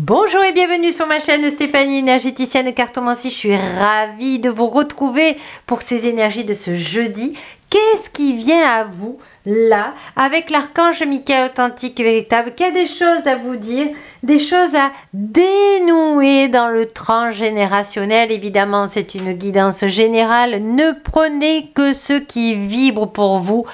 Bonjour et bienvenue sur ma chaîne Stéphanie, énergéticienne cartomancie. Je suis ravie de vous retrouver pour ces énergies de ce jeudi. Qu'est-ce qui vient à vous là avec l'archange Michael authentique et véritable qui a des choses à vous dire, des choses à dénouer dans le transgénérationnel. Évidemment, c'est une guidance générale. Ne prenez que ce qui vibre pour vous.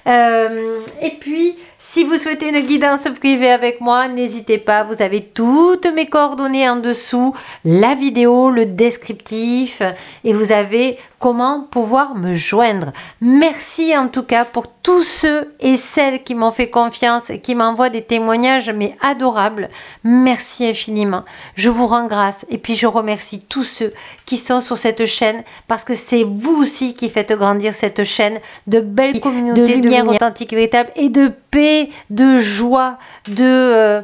Et puis, si vous souhaitez une guidance privée avec moi, n'hésitez pas, vous avez toutes mes coordonnées en dessous, la vidéo, le descriptif et vous avez comment pouvoir me joindre. Merci en tout cas pour tous ceux et celles qui m'ont fait confiance et qui m'envoient des témoignages mais adorables. Merci infiniment. Je vous rends grâce et puis je remercie tous ceux qui sont sur cette chaîne parce que c'est vous aussi qui faites grandir cette chaîne de belles communautés de lumière authentique et véritable et de paix, de joie, de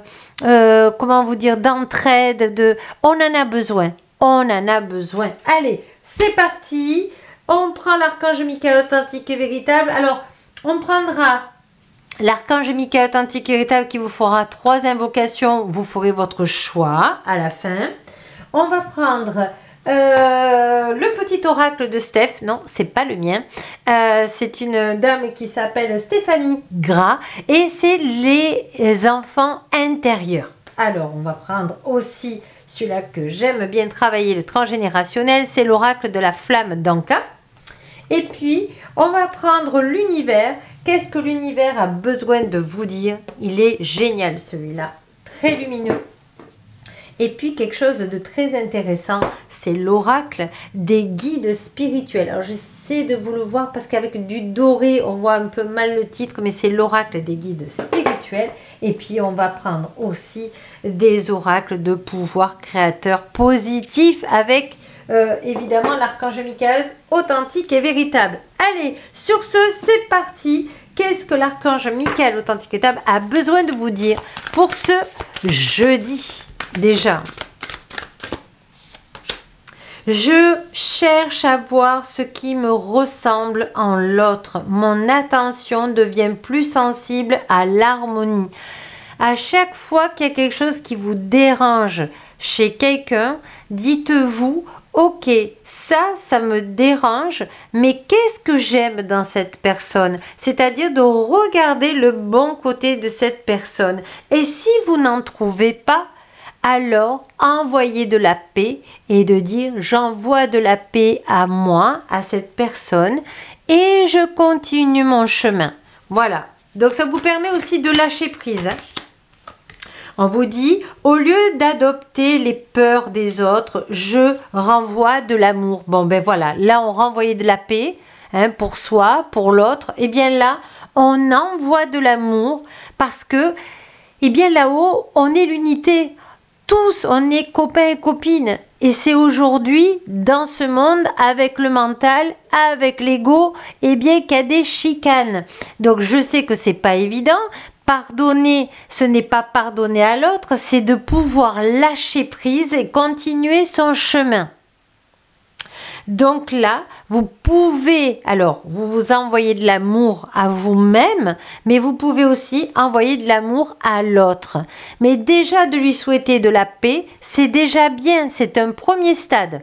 comment vous dire, d'entraide, on en a besoin. On en a besoin. Allez, c'est parti. On prend l'archange Michael authentique et véritable. Alors, on prendra l'archange Michael authentique et véritable qui vous fera 3 invocations. Vous ferez votre choix à la fin. On va prendre le petit oracle de Steph. Non, c'est pas le mien. C'est une dame qui s'appelle Stéphanie Gras et c'est les enfants intérieurs. Alors, on va prendre aussi celui-là que j'aime bien travailler, le transgénérationnel, c'est l'oracle de la flamme d'Anka. Et puis, on va prendre l'univers. Qu'est-ce que l'univers a besoin de vous dire? Il est génial celui-là, très lumineux. Et puis, quelque chose de très intéressant, c'est l'oracle des guides spirituels. Alors, j'essaie de vous le voir parce qu'avec du doré, on voit un peu mal le titre, mais c'est l'oracle des guides spirituels. Et puis, on va prendre aussi des oracles de pouvoir créateur positif avec, évidemment, l'archange Michael authentique et véritable. Allez, sur ce, c'est parti. Qu'est-ce que l'archange Michael authentique et véritable a besoin de vous dire pour ce jeudi? Déjà, je cherche à voir ce qui me ressemble en l'autre. Mon attention devient plus sensible à l'harmonie. À chaque fois qu'il y a quelque chose qui vous dérange chez quelqu'un, dites-vous, ok, ça me dérange, mais qu'est-ce que j'aime dans cette personne? C'est-à-dire de regarder le bon côté de cette personne. Et si vous n'en trouvez pas, alors envoyez de la paix et de dire j'envoie de la paix à moi, à cette personne et je continue mon chemin. Voilà, donc ça vous permet aussi de lâcher prise. On vous dit, au lieu d'adopter les peurs des autres, je renvoie de l'amour. Bon ben voilà, là on renvoyait de la paix pour soi, pour l'autre. Et bien là, on envoie de l'amour parce que, et bien là-haut, on est l'unité. Tous, on est copains et copines. Et c'est aujourd'hui, dans ce monde, avec le mental, avec l'ego, eh bien qu'il y a des chicanes. Donc je sais que c'est pas évident. Pardonner, ce n'est pas pardonner à l'autre, c'est de pouvoir lâcher prise et continuer son chemin. Donc là, vous pouvez, alors, vous envoyez de l'amour à vous-même, mais vous pouvez aussi envoyer de l'amour à l'autre. Mais déjà de lui souhaiter de la paix, c'est déjà bien, c'est un premier stade.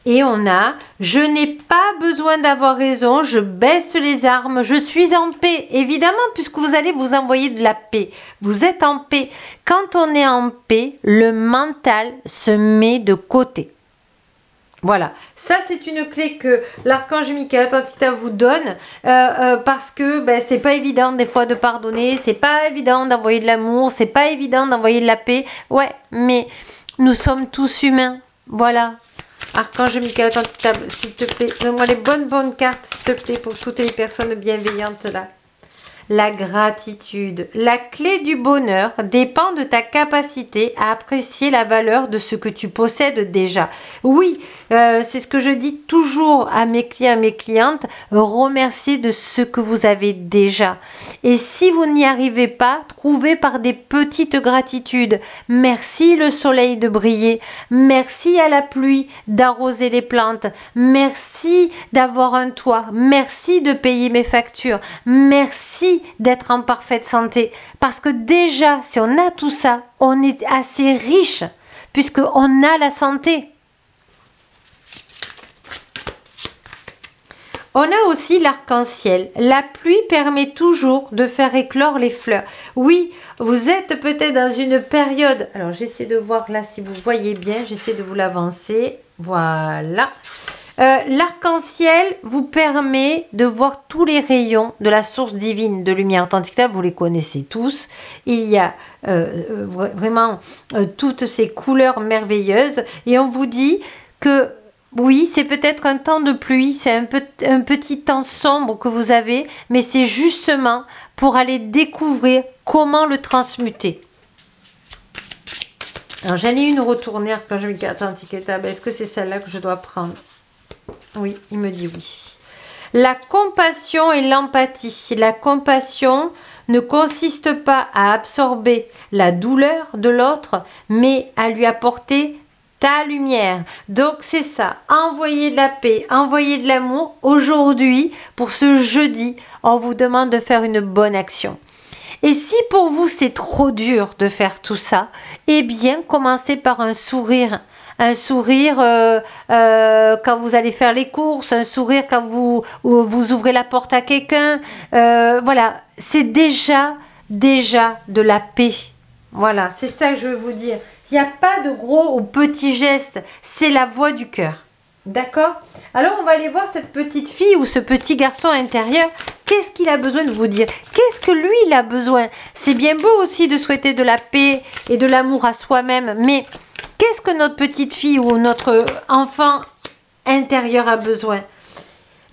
Et on a, je n'ai pas besoin d'avoir raison, je baisse les armes, je suis en paix. Évidemment, puisque vous allez vous envoyer de la paix. Vous êtes en paix. Quand on est en paix, le mental se met de côté. Voilà, ça c'est une clé que l'archange Michael authentique vous donne parce que c'est pas évident des fois de pardonner, c'est pas évident d'envoyer de l'amour, c'est pas évident d'envoyer de la paix. Ouais, mais nous sommes tous humains. Voilà. Archange Michael authentique, s'il te plaît, donne-moi les bonnes cartes, s'il te plaît, pour toutes les personnes bienveillantes là. La gratitude. La clé du bonheur dépend de ta capacité à apprécier la valeur de ce que tu possèdes déjà. Oui, c'est ce que je dis toujours à mes clients, à mes clientes, remerciez de ce que vous avez déjà. Et si vous n'y arrivez pas, trouvez par des petites gratitudes. Merci le soleil de briller, merci à la pluie d'arroser les plantes, merci d'avoir un toit, merci de payer mes factures, merci envie d'être en parfaite santé. Parce que déjà, si on a tout ça, on est assez riche, puisqu'on a la santé. On a aussi l'arc-en-ciel. La pluie permet toujours de faire éclore les fleurs. Oui, vous êtes peut-être dans une période... Alors, j'essaie de voir là si vous voyez bien. J'essaie de vous l'avancer. Voilà. L'arc-en-ciel vous permet de voir tous les rayons de la source divine de lumière authentique. Vous les connaissez tous. Il y a vraiment toutes ces couleurs merveilleuses. Et on vous dit que... Oui, c'est peut-être un temps de pluie, c'est un petit temps sombre que vous avez, mais c'est justement pour aller découvrir comment le transmuter. Alors, j'en ai une retournière quand je me dis authentique état. Est-ce que c'est celle-là que je dois prendre? Oui, il me dit oui. La compassion et l'empathie. La compassion ne consiste pas à absorber la douleur de l'autre, mais à lui apporter ta lumière. Donc c'est ça, envoyer de la paix, envoyer de l'amour. Aujourd'hui, pour ce jeudi, on vous demande de faire une bonne action. Et si pour vous c'est trop dur de faire tout ça, eh bien commencez par un sourire. Un sourire quand vous allez faire les courses, un sourire quand vous ouvrez la porte à quelqu'un. Voilà, c'est déjà de la paix. Voilà, c'est ça que je veux vous dire. Il n'y a pas de gros ou petits gestes, c'est la voix du cœur. D'accord? Alors, on va aller voir cette petite fille ou ce petit garçon intérieur. Qu'est-ce qu'il a besoin de vous dire? Qu'est-ce que lui, il a besoin? C'est bien beau aussi de souhaiter de la paix et de l'amour à soi-même, mais qu'est-ce que notre petite fille ou notre enfant intérieur a besoin?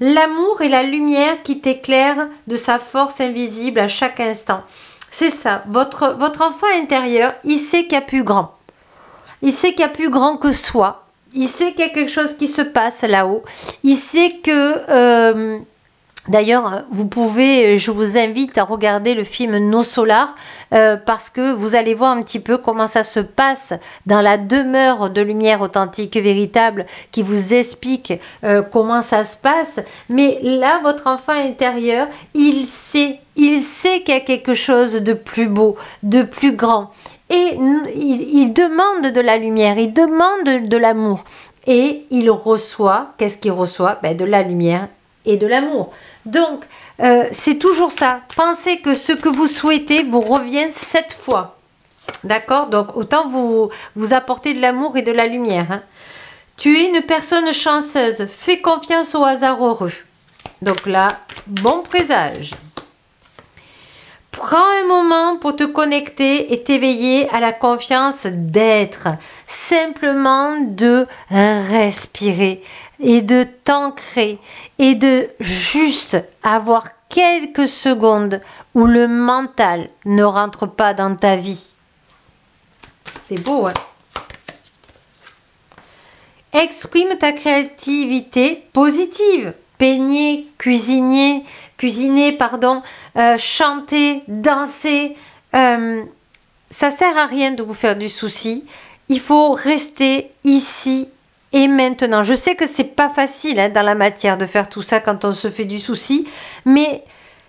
L'amour et la lumière qui t'éclaire de sa force invisible à chaque instant. C'est ça, votre enfant intérieur, il sait qu'il y a plus grand. Il sait qu'il y a plus grand que soi. Il sait qu'il y a quelque chose qui se passe là-haut. Il sait que... D'ailleurs, vous pouvez, je vous invite à regarder le film Nos Solars parce que vous allez voir un petit peu comment ça se passe dans la demeure de lumière authentique et véritable qui vous explique comment ça se passe. Mais là, votre enfant intérieur, il sait qu'il y a quelque chose de plus beau, de plus grand. Et il demande de la lumière, il demande de l'amour. Et il reçoit, qu'est-ce qu'il reçoit? De la lumière et de l'amour. Donc, c'est toujours ça. Pensez que ce que vous souhaitez vous revient 7 fois. D'accord? Donc, autant vous apporter de l'amour et de la lumière. Hein. Tu es une personne chanceuse. Fais confiance au hasard heureux. Donc là, bon présage. Prends un moment pour te connecter et t'éveiller à la confiance d'être. Simplement de respirer et de t'ancrer et de juste avoir quelques secondes où le mental ne rentre pas dans ta vie. C'est beau, hein? Exprime ta créativité positive. Peigner, cuisiner, chanter, danser. Ça sert à rien de vous faire du souci. Il faut rester ici et maintenant. Je sais que c'est pas facile dans la matière de faire tout ça quand on se fait du souci, mais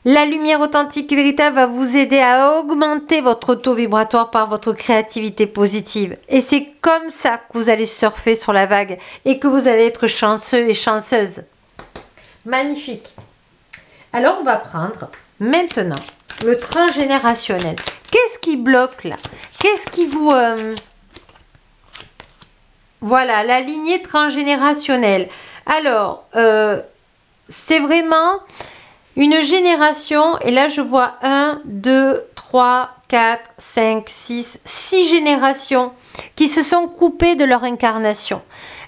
la lumière authentique et véritable va vous aider à augmenter votre taux vibratoire par votre créativité positive. Et c'est comme ça que vous allez surfer sur la vague et que vous allez être chanceux et chanceuse. Magnifique. Alors, on va prendre maintenant le transgénérationnel. Qu'est-ce qui bloque là? Qu'est-ce qui vous... Voilà, la lignée transgénérationnelle. Alors, c'est vraiment une génération. Et là, je vois 1, 2, 3, 4, 5, 6 générations qui se sont coupées de leur incarnation.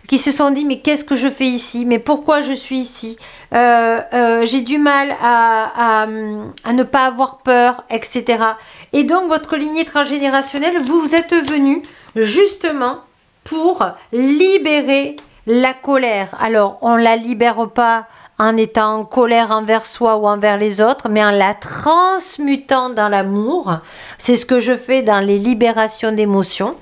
Qui se sont dit, mais qu'est-ce que je fais ici? Mais pourquoi je suis ici? J'ai du mal à ne pas avoir peur, etc. Et donc, votre lignée transgénérationnelle, vous êtes venu justement pour libérer la colère. Alors, on ne la libère pas en étant en colère envers soi ou envers les autres, mais en la transmutant dans l'amour. C'est ce que je fais dans les libérations d'émotions.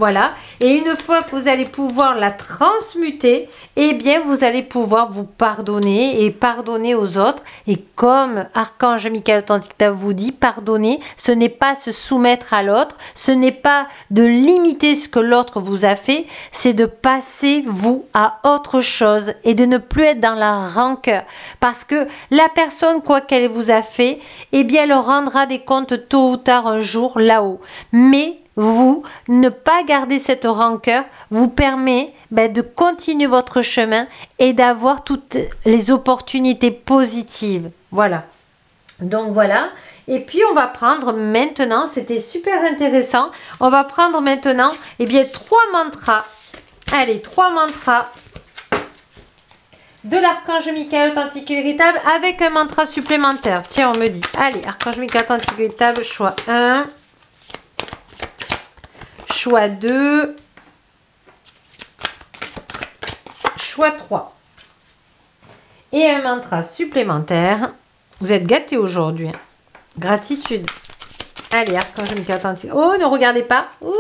Voilà. Et une fois que vous allez pouvoir la transmuter, eh bien, vous allez pouvoir vous pardonner et pardonner aux autres. Et comme Archange Michael Authentique vous dit, pardonner, ce n'est pas se soumettre à l'autre, ce n'est pas de limiter ce que l'autre vous a fait, c'est de passer, vous, à autre chose et de ne plus être dans la rancœur. Parce que la personne, quoi qu'elle vous a fait, eh bien, elle rendra des comptes tôt ou tard un jour là-haut. Mais vous, ne pas garder cette rancœur vous permet de continuer votre chemin et d'avoir toutes les opportunités positives. Voilà. Donc voilà. Et puis on va prendre maintenant, c'était super intéressant, on va prendre maintenant, eh bien, 3 mantras. Allez, 3 mantras de l'Archange Michael Authentique et Véritable avec un mantra supplémentaire. Tiens, on me dit, allez, Archange Michael Authentique et Véritable, choix 1. Choix 2, choix 3. Et un mantra supplémentaire. Vous êtes gâtés aujourd'hui. Hein. Gratitude. Allez, Archange Michael Authentique. Oh, ne regardez pas. Ouh,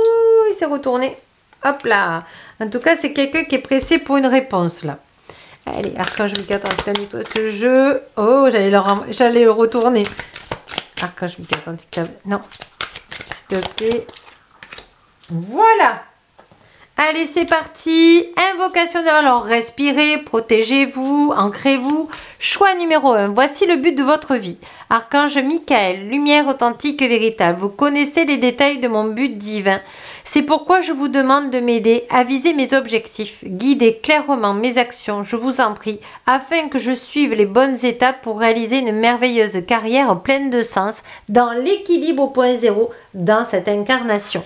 il s'est retourné. Hop là. En tout cas, c'est quelqu'un qui est pressé pour une réponse là. Allez, Archange Michael Authentique, toi ce jeu. Oh, j'allais le retourner. Archange Michael Authentique. Non. S'il te plaît. Voilà. Allez, c'est parti. Invocation de... Alors, respirez, protégez-vous, ancrez-vous. Choix numéro 1. Voici le but de votre vie. Archange Michael, lumière authentique et véritable. Vous connaissez les détails de mon but divin. C'est pourquoi je vous demande de m'aider à viser mes objectifs. Guidez clairement mes actions, je vous en prie, afin que je suive les bonnes étapes pour réaliser une merveilleuse carrière pleine de sens dans l'équilibre au point zéro dans cette incarnation.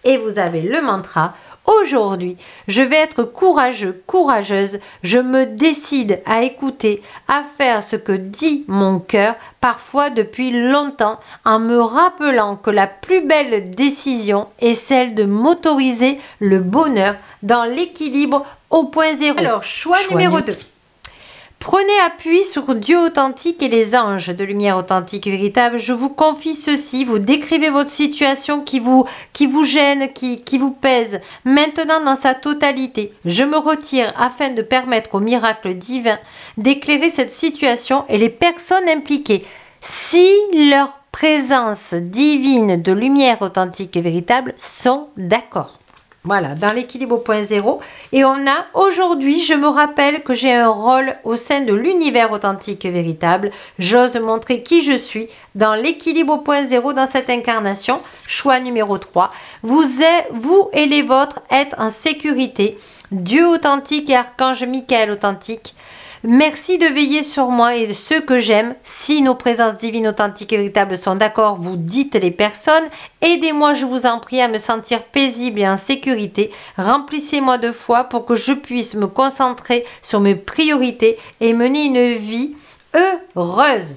Et vous avez le mantra. Aujourd'hui, je vais être courageux, courageuse. Je me décide à écouter, à faire ce que dit mon cœur, parfois depuis longtemps, en me rappelant que la plus belle décision est celle de m'autoriser le bonheur dans l'équilibre au point zéro. Alors, choix numéro 2. Prenez appui sur Dieu authentique et les anges de lumière authentique et véritable. Je vous confie ceci, vous décrivez votre situation qui vous gêne, qui vous pèse. Maintenant dans sa totalité, je me retire afin de permettre au miracle divin d'éclairer cette situation et les personnes impliquées. Si leur présence divine de lumière authentique et véritable sont d'accord. Voilà, dans l'équilibre au point zéro. Et on a, aujourd'hui, je me rappelle que j'ai un rôle au sein de l'univers authentique et véritable. J'ose montrer qui je suis dans l'équilibre au point zéro dans cette incarnation. Choix numéro 3. Vous et les vôtres êtes en sécurité. Dieu authentique et Archange Michael authentique. Merci de veiller sur moi et ceux que j'aime. Si nos présences divines, authentiques et véritables sont d'accord, vous dites les personnes. Aidez-moi, je vous en prie, à me sentir paisible et en sécurité. Remplissez-moi de foi pour que je puisse me concentrer sur mes priorités et mener une vie heureuse.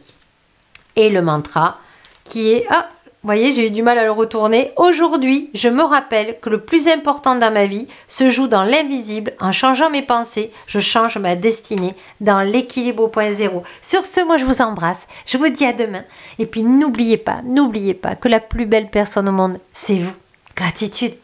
Et le mantra qui est... Ah, vous voyez, j'ai eu du mal à le retourner. Aujourd'hui, je me rappelle que le plus important dans ma vie se joue dans l'invisible. En changeant mes pensées, je change ma destinée dans l'équilibre au point zéro. Sur ce, moi, je vous embrasse. Je vous dis à demain. Et puis, n'oubliez pas que la plus belle personne au monde, c'est vous. Gratitude.